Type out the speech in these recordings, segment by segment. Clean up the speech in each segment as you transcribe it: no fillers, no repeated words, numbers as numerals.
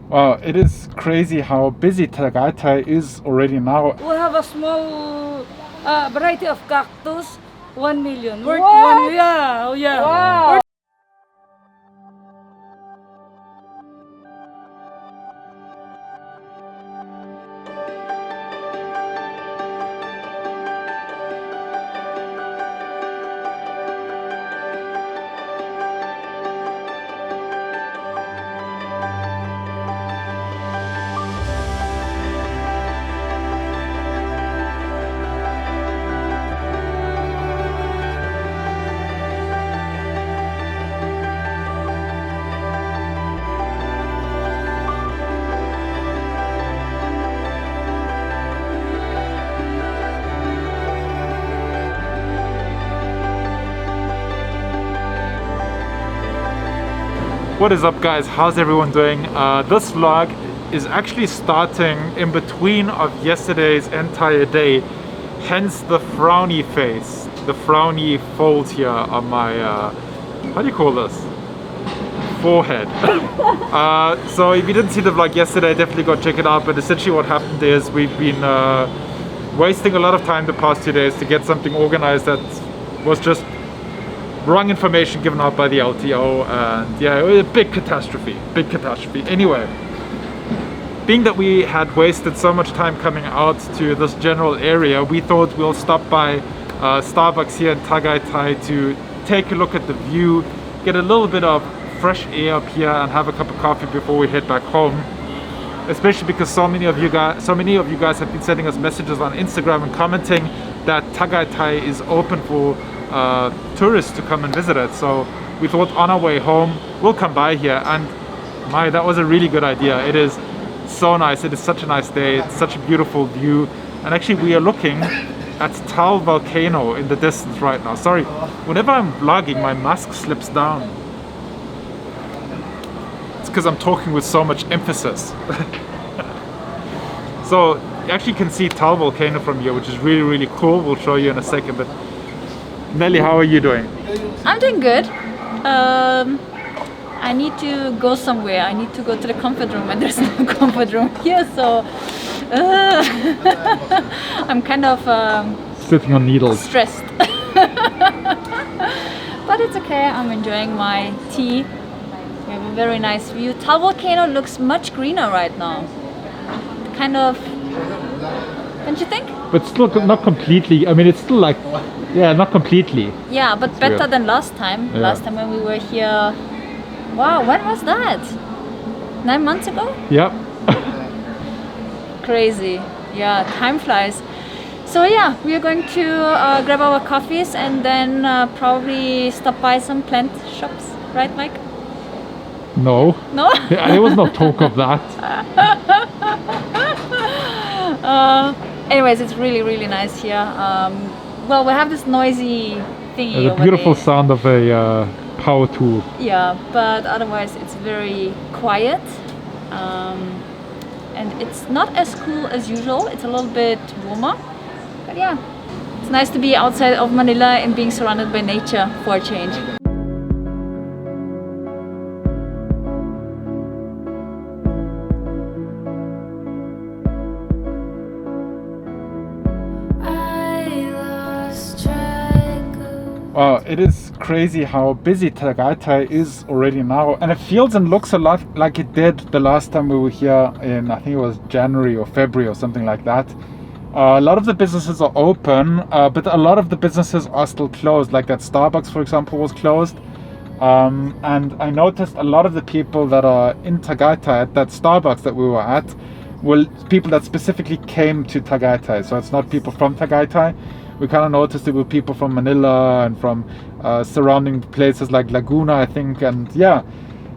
Wow, it is crazy how busy Tagaytay is already now. We have a small variety of cactus, 1 million. Worth What? one, yeah, oh yeah. Wow. What is up, guys? How's everyone doing? This vlog is actually starting in between of yesterday's entire day, hence the frowny face, the frowny folds here on my how do you call this? Forehead. So if you didn't see the vlog yesterday, definitely go check it out. But essentially what happened is we've been wasting a lot of time the past 2 days to get something organized that was just wrong information given out by the LTO, and yeah, it was a big catastrophe. Anyway, being that we had wasted so much time coming out to this general area, we thought we'll stop by Starbucks here in Tagaytay to take a look at the view, get a little bit of fresh air up here, and have a cup of coffee before we head back home. Especially because so many of you guys have been sending us messages on Instagram and commenting that Tagaytay is open for tourists to come and visit it. So we thought on our way home we'll come by here, and that was a really good idea. It is so nice. It is such a nice day. It's such a beautiful view, and actually we are looking at Tal volcano in the distance right now. Sorry, whenever I'm vlogging my mask slips down. It's because I'm talking with so much emphasis. So you actually can see Tal volcano from here, which is really cool. We'll show you in a second. But Nelly, how are you doing? I'm doing good. I need to go somewhere. I need to go to the comfort room, and there's no comfort room here, so I'm kind of Sitting on needles. stressed. But it's okay. I'm enjoying my tea. We have a very nice view. Tal volcano looks much greener right now. Kind of, don't you think? But still not completely. I mean, it's still like, yeah, not completely. Yeah, but better weird. than last time. Yeah. Last time when we were here. Wow, when was that? 9 months ago? Yep. Crazy. Yeah, time flies. So yeah, we are going to grab our coffees and then probably stop by some plant shops, right, Mike? No. No? Yeah, there was no talk of that. Anyways, it's really nice here. Well, we have this noisy thingy There's a over beautiful there. sound of a power tool. Yeah, but otherwise it's very quiet. And it's not as cool as usual. It's a little bit warmer. But yeah, it's nice to be outside of Manila and being surrounded by nature for a change. Wow, it is crazy how busy Tagaytay is already now, and it feels and looks a lot like it did the last time we were here in, I think it was January or February or something like that. A lot of the businesses are open, but a lot of the businesses are still closed. Like that Starbucks, for example, was closed. And I noticed a lot of the people that are in Tagaytay at that Starbucks that we were at were people that specifically came to Tagaytay. So it's not people from Tagaytay. We kind of noticed it were people from Manila and from surrounding places like Laguna, I think, and yeah.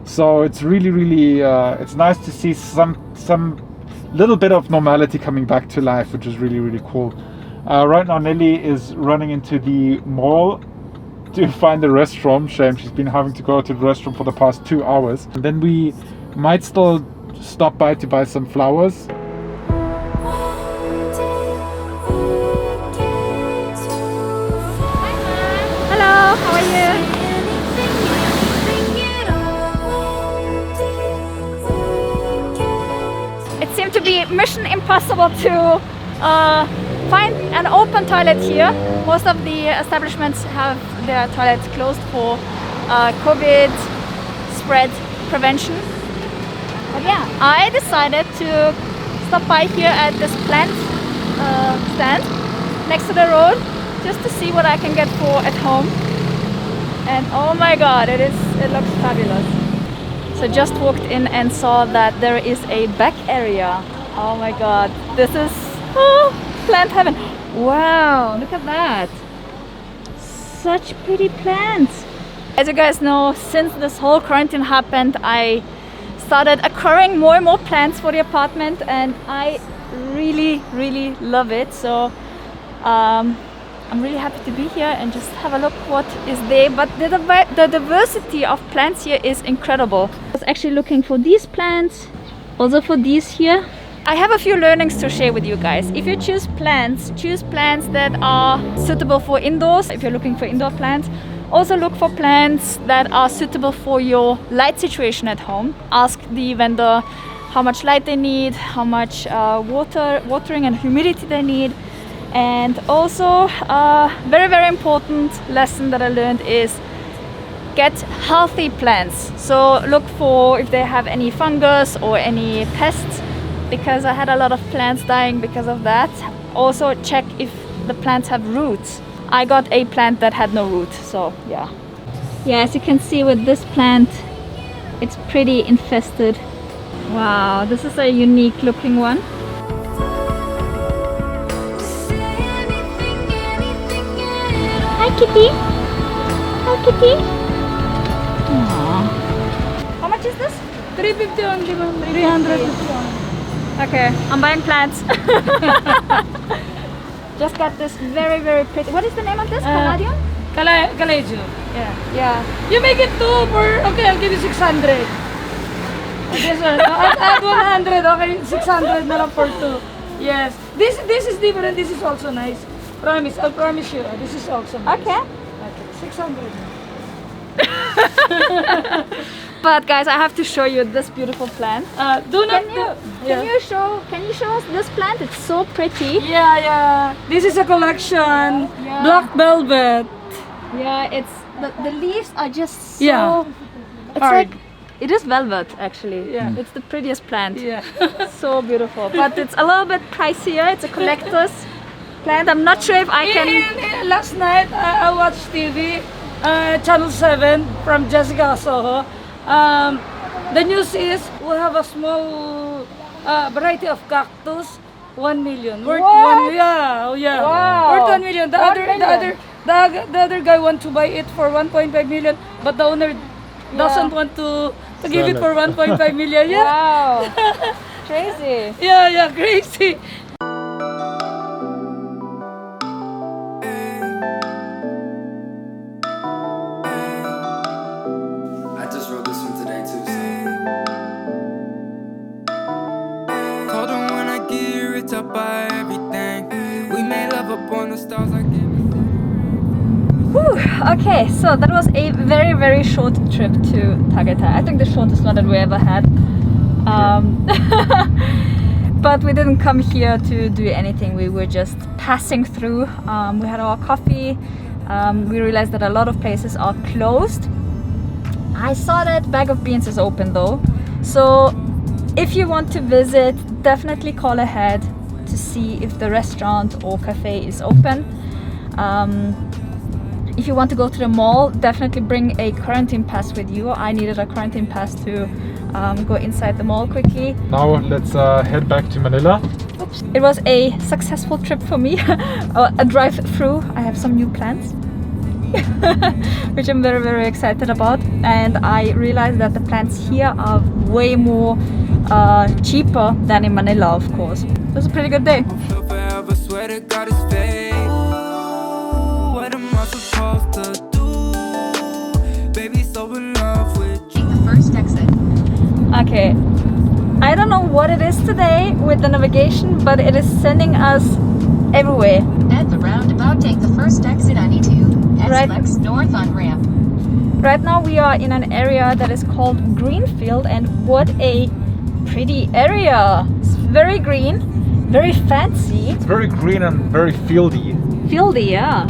So it's really it's nice to see some little bit of normality coming back to life, which is really cool. Right now Nelly is running into the mall to find the restroom. Shame, she's been having to go to the restroom for the past 2 hours. And then we might still stop by to buy some flowers. Hello, how are you? going to be mission impossible to find an open toilet here. Most of the establishments have their toilets closed for COVID spread prevention. But yeah, I decided to stop by here at this plant stand next to the road just to see what I can get for at home. And oh my god, it looks fabulous. So just walked in and saw that there is a back area. Oh my god, this is plant heaven. Wow, look at that. Such pretty plants. As you guys know, since this whole quarantine happened, I started acquiring more and more plants for the apartment, and I really love it. So I'm really happy to be here and just have a look what is there. But the diversity of plants here is incredible. I was actually looking for these plants, also for these here. I have a few learnings to share with you guys. If you choose plants that are suitable for indoors. If you're looking for indoor plants, also look for plants that are suitable for your light situation at home. Ask the vendor how much light they need, how much watering and humidity they need. And also very important lesson that I learned is get healthy plants. So look for if they have any fungus or any pests, because I had a lot of plants dying because of that. Also check if the plants have roots. I got a plant that had no root, so yeah. Yeah, as you can see with this plant, it's pretty infested. Wow, this is a unique looking one. Hi kitty! Hi kitty! Aww. How much is this? 350 only, ma'am. 350. Okay, I'm buying plants. Just got this very pretty. What is the name of this? Caladium? Caladio. Yeah. You make it 2 for, okay, I'll give you 600. This one, add 100, okay, 600 na lang for 2. Yes. This is different, this is also nice. Promise, I'll promise you, this is also nice. Okay. Okay, 600. But guys, I have to show you this beautiful plant. Can you show us this plant? It's so pretty. Yeah. This is a collection. Yeah. Black velvet. Yeah, it's the leaves are just so. Yeah. It's Hard. like it is velvet actually. Yeah. It's the prettiest plant. Yeah. So beautiful, but it's a little bit pricier. It's a collector's plant. I'm not sure if I can. Last night I watched TV, Channel 7 from Jessica Soho. The news is we have a small variety of cactus, 1 million. Worth What? Yeah. Wow. Worth 1 million. The other guy want to buy it for 1.5 million, but the owner doesn't want to give it for 1.5 million. Yeah. Wow. Crazy. Yeah, crazy. By everything we made love up on the stars like Okay, so that was a very short trip to Tagaytay. I think the shortest one that we ever had. But we didn't come here to do anything. We were just passing through. We had our coffee. We realized that a lot of places are closed. I saw that Bag of Beans is open though. So if you want to visit, definitely call ahead to see if the restaurant or cafe is open. If you want to go to the mall, definitely bring a quarantine pass with you. I needed a quarantine pass to go inside the mall quickly. Now let's head back to Manila. Oops. It was a successful trip for me. A drive through. I have some new plans. Which I'm very excited about, and I realized that the plants here are way more cheaper than in Manila, of course. It was a pretty good day. Okay, I don't know what it is today with the navigation, but it is sending us everywhere. At the roundabout, take the first exit on E2, SLX north on ramp. Right now we are in an area that is called Greenfield, and what a pretty area. It's very green, very fancy, It's very green and very fieldy. fieldy, yeah.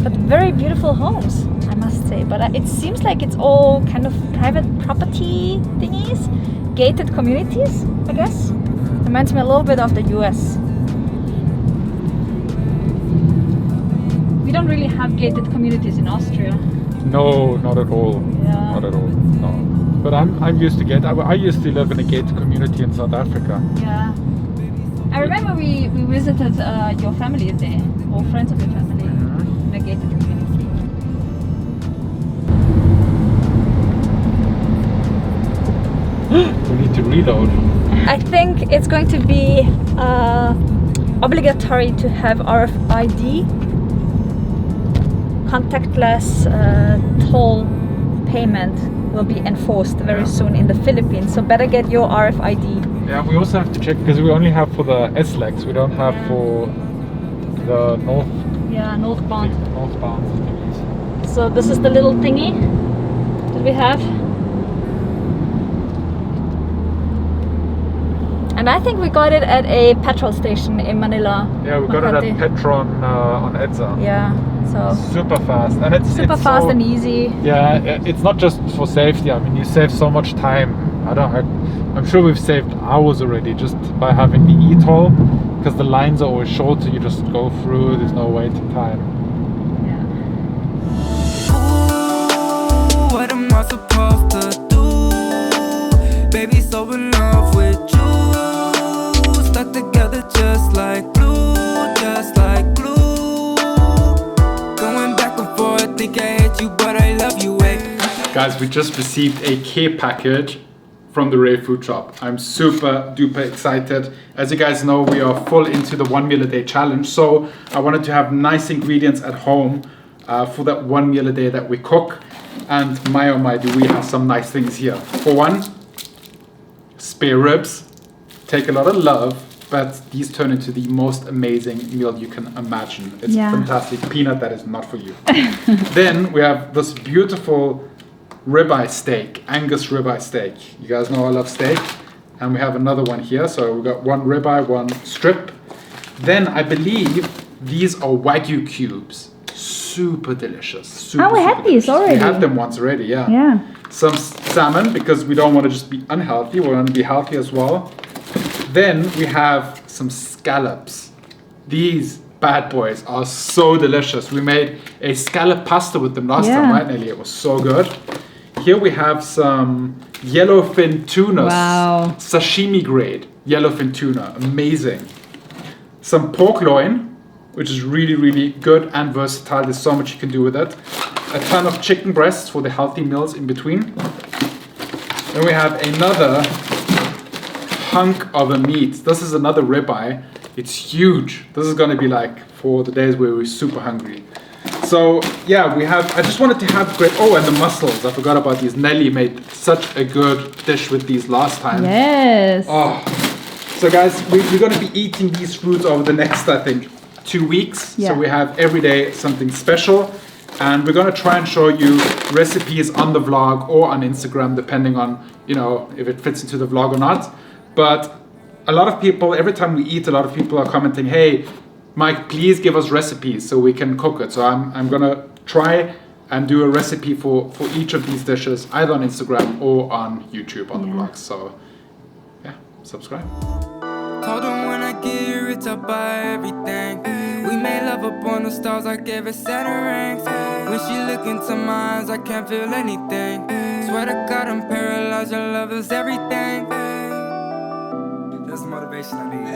But very beautiful homes, I must say. But it seems like it's all kind of private property thingies, gated communities, I guess. Reminds me a little bit of the US. We don't really have gated communities in Austria. No, not at all. Yeah. Not at all. No. But I'm used to I used to live in a gated community in South Africa. Yeah. I remember we visited your family there, or friends of your family, in a gated community. We need to reload. I think it's going to be obligatory to have RFID, contactless toll payment will be enforced very soon in the Philippines, so better get your RFID. Yeah, we also have to check because we only have for the S-legs. We don't have for the northbound thingies. So this is the little thingy that we have. And I think we got it at a petrol station in Manila. Yeah, we got it at Petron on Edza. Yeah, so Super fast, and it's super fast so, and easy. Yeah, it's not just for safety. I mean, you save so much time. I'm sure we've saved hours already just by having the e-toll, because the lines are always short, so you just go through. There's no waiting time. Ooh, what am I supposed to do? Baby, so in love with you. Stuck together just like glue, just like glue. Going back and forth, think I hate you, but I love you, eh? Guys, we just received a care package from the Ray Food Shop. I'm super duper excited. As you guys know, we are full into the 1 meal a day challenge, so I wanted to have nice ingredients at home for that 1 meal a day that we cook. And my oh my, do we have some nice things here. For one, spare ribs. Take a lot of love, but these turn into the most amazing meal you can imagine. It's fantastic. Peanut, that is not for you. Then we have this beautiful ribeye steak, Angus ribeye steak. You guys know I love steak. And we have another one here. So we've got one ribeye, one strip. Then I believe these are Wagyu cubes. Super delicious. Super, we had these already. We had them once already, yeah. Yeah. Some salmon, because we don't want to just be unhealthy. We want to be healthy as well. Then we have some scallops. These bad boys are so delicious. We made a scallop pasta with them last time, right, Nelly? It was so good. Here we have some yellowfin tuna. Wow. Sashimi grade yellowfin tuna. Amazing. Some pork loin, which is really, really good and versatile. There's so much you can do with it. A ton of chicken breasts for the healthy meals in between. Then we have another hunk of a meat. This is another ribeye. It's huge. This is going to be like for the days where we're super hungry. So yeah, I just wanted to have great, and the mussels. I forgot about these. Nelly made such a good dish with these last time. Yes. Oh. So guys, we're going to be eating these foods over the next, I think, 2 weeks. Yeah. So we have every day something special. And we're going to try and show you recipes on the vlog or on Instagram, depending on, if it fits into the vlog or not. But a lot of people, every time we eat, a lot of people are commenting, hey, Mike, please give us recipes so we can cook it. So I'm going to try and do a recipe for each of these dishes, either on Instagram or on YouTube on the vlog. So yeah, subscribe. Told them when I get rich, I'll buy everything. We made love up on the stars, I gave her Saturn rings. When she look into my eyes, I can't feel anything. Swear to God, I'm paralyzed, your love is everything. That's the motivation I need.